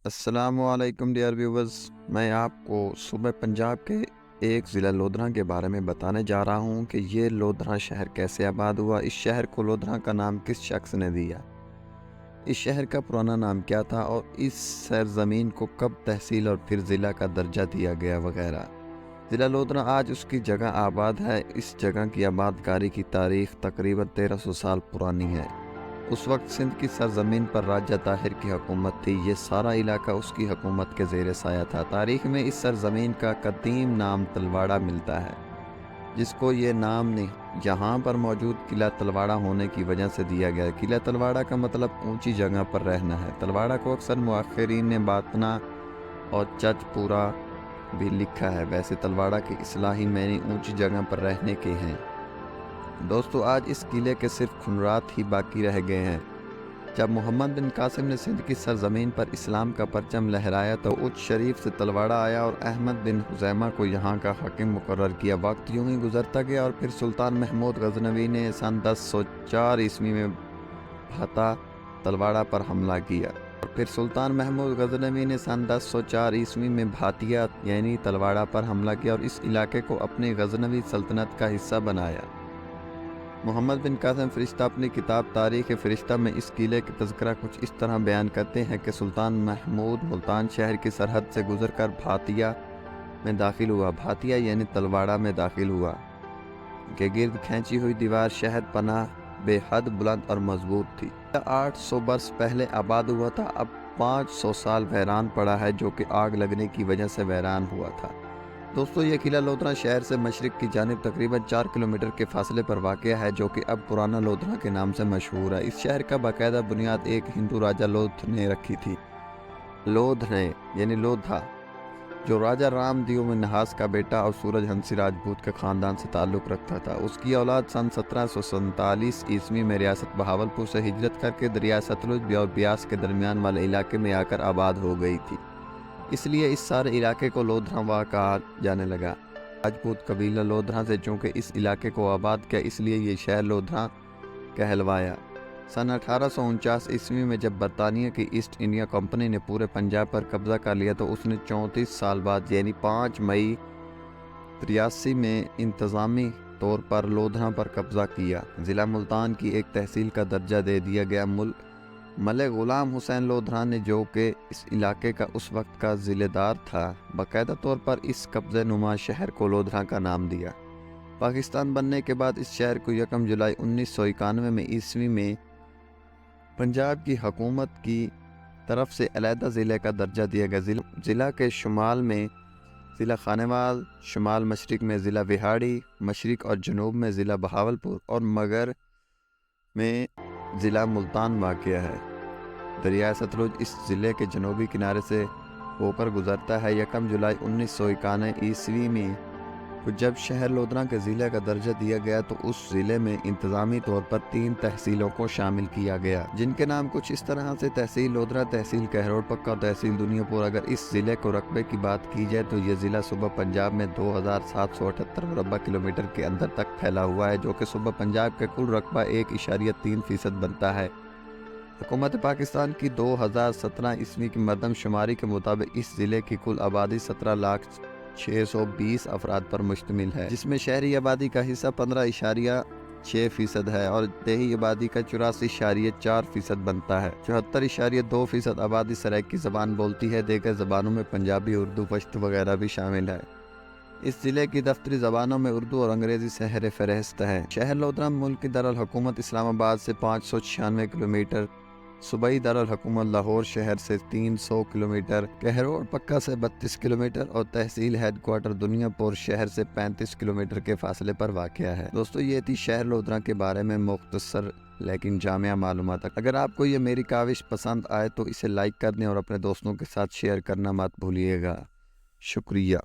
السلام علیکم dear viewers, میں آپ کو صوبہ پنجاب کے ایک ضلع لودھراں کے بارے میں بتانے جا رہا ہوں کہ یہ لودھراں شہر کیسے آباد ہوا، اس شہر کو لودھراں کا نام کس شخص نے دیا، اس شہر کا پرانا نام کیا تھا اور اس سرزمین کو کب تحصیل اور پھر ضلع کا درجہ دیا گیا وغیرہ۔ ضلع لودھراں آج اس کی جگہ آباد ہے۔ اس جگہ کی آباد کاری کی تاریخ تقریباً 1300 سال پرانی ہے۔ اس وقت سندھ کی سرزمین پر راجہ طاہر کی حکومت تھی۔ یہ سارا علاقہ اس کی حکومت کے زیر سایہ تھا۔ تاریخ میں اس سرزمین کا قدیم نام تلواڑہ ملتا ہے، جس کو یہ نام یہاں پر موجود قلعہ تلواڑہ ہونے کی وجہ سے دیا گیا۔ قلعہ تلواڑہ کا مطلب اونچی جگہ پر رہنا ہے۔ تلواڑہ کو اکثر مؤرخین نے باطنا اور چچ پورا بھی لکھا ہے، ویسے تلواڑہ کے اصطلاحی معنی اونچی جگہ پر رہنے کے ہیں۔ دوستو، آج اس قلعے کے صرف کھنڈرات ہی باقی رہ گئے ہیں۔ جب محمد بن قاسم نے سندھ کی سرزمین پر اسلام کا پرچم لہرایا تو اچ شریف سے تلواڑہ آیا اور احمد بن خزیمہ کو یہاں کا حاکم مقرر کیا۔ وقت یوں ہی گزرتا گیا اور پھر سلطان محمود غزنوی نے سن 1004 عیسوی میں بھاتا تلواڑہ پر حملہ کیا یعنی تلواڑہ پر حملہ کیا اور اس علاقے کو اپنی غزنوی سلطنت کا حصہ بنایا۔ محمد بن قاسم فرشتہ اپنی کتاب تاریخ فرشتہ میں اس قلعے کا تذکرہ کچھ اس طرح بیان کرتے ہیں کہ سلطان محمود ملتان شہر کی سرحد سے گزر کر بھاتیا میں داخل ہوا۔ بھاتیا یعنی تلواڑہ میں داخل ہوا کے گرد کھینچی ہوئی دیوار شہر پناہ بے حد بلند اور مضبوط تھی۔ 800 برس پہلے آباد ہوا تھا، اب 500 سال ویران پڑا ہے، جو کہ آگ لگنے کی وجہ سے ویران ہوا تھا۔ دوستو، یہ قلعہ لودھراں شہر سے مشرق کی جانب تقریباً 4 کلومیٹر کے فاصلے پر واقع ہے، جو کہ اب پرانا لودھراں کے نام سے مشہور ہے۔ اس شہر کا باقاعدہ بنیاد ایک ہندو راجہ لودھ نے رکھی تھی۔ لودھ نے یعنی لودھا، جو راجہ رام دیو منہاس کا بیٹا اور سورج ہنسی راجپوت کے خاندان سے تعلق رکھتا تھا۔ اس کی اولاد سن 1747 عیسوی میں ریاست بہاولپور سے ہجرت کر کے دریائے ستلج اور بیاس کے درمیان والے علاقے میں آ کر آباد ہو گئی تھی، اس لیے اس سارے علاقے کو لودھراں کہا جانے لگا۔ راجپوت قبیلہ لودھراں سے چونکہ اس علاقے کو آباد کیا، اس لیے یہ شہر لودھراں کہلوایا۔ سن 1849 عیسوی میں جب برطانیہ کی ایسٹ انڈیا کمپنی نے پورے پنجاب پر قبضہ کر لیا تو اس نے 34 سال بعد یعنی 5 مئی 83 میں انتظامی طور پر لودھراں پر قبضہ کیا۔ ضلع ملتان کی ایک تحصیل کا درجہ دے دیا گیا۔ ملک غلام حسین لودھراں نے، جو کہ اس علاقے کا اس وقت کا ضلع دار تھا، باقاعدہ طور پر اس قبضہ نما شہر کو لودھراں کا نام دیا۔ پاکستان بننے کے بعد اس شہر کو 1 جولائی 1991 میں عیسوی میں پنجاب کی حکومت کی طرف سے علیحدہ ضلع کا درجہ دیا گیا۔ ضلع کے شمال میں ضلع خانیوال، شمال مشرق میں ضلع وہاڑی، مشرق اور جنوب میں ضلع بہاولپور اور مغرب میں ضلع ملتان واقع ہے۔ دریائے ستلج اس ضلع کے جنوبی کنارے سے ہو کر گزرتا ہے۔ 1 جولائی 1991 عیسوی میں جب شہر لودھراں کے ضلع کا درجہ دیا گیا تو اس ضلع میں انتظامی طور پر 3 تحصیلوں کو شامل کیا گیا، جن کے نام کچھ اس طرح سے: تحصیل لودھراں، تحصیل کہروڑ پکا اور تحصیل دنیا پور۔ اگر اس ضلع کو رقبے کی بات کی جائے تو یہ ضلع صوبہ پنجاب میں 2778 مربع کلومیٹر کے اندر تک پھیلا ہوا ہے، جو کہ صوبہ پنجاب کے کل رقبہ 1.3% بنتا ہے۔ حکومت پاکستان کی 2017 عیسوی کی مردم شماری کے مطابق اس ضلع کی کل آبادی 17,620 افراد پر مشتمل ہے، جس میں شہری آبادی کا حصہ 15.6% ہے اور دیہی آبادی کا 84.4% بنتا ہے۔ 74.2% آبادی سرائیکی زبان بولتی ہے، دیگر زبانوں میں پنجابی، اردو، پشتو وغیرہ بھی شامل ہے۔ اس ضلع کی دفتری زبانوں میں اردو اور انگریزی سر فہرست ہے۔ شہر لودھراں ملک کی دارالحکومت اسلام آباد سے 596 کلومیٹر، صوبائی دارالحکومت لاہور شہر سے 300 کلومیٹر، کہروڑ پکا سے 32 کلومیٹر اور تحصیل ہیڈ کوارٹر دنیا پور شہر سے 35 کلومیٹر کے فاصلے پر واقع ہے۔ دوستو، یہ تھی شہر لودھراں کے بارے میں مختصر لیکن جامع معلومات۔ اگر آپ کو یہ میری کاوش پسند آئے تو اسے لائک کر دیں اور اپنے دوستوں کے ساتھ شیئر کرنا مت بھولیے گا۔ شکریہ۔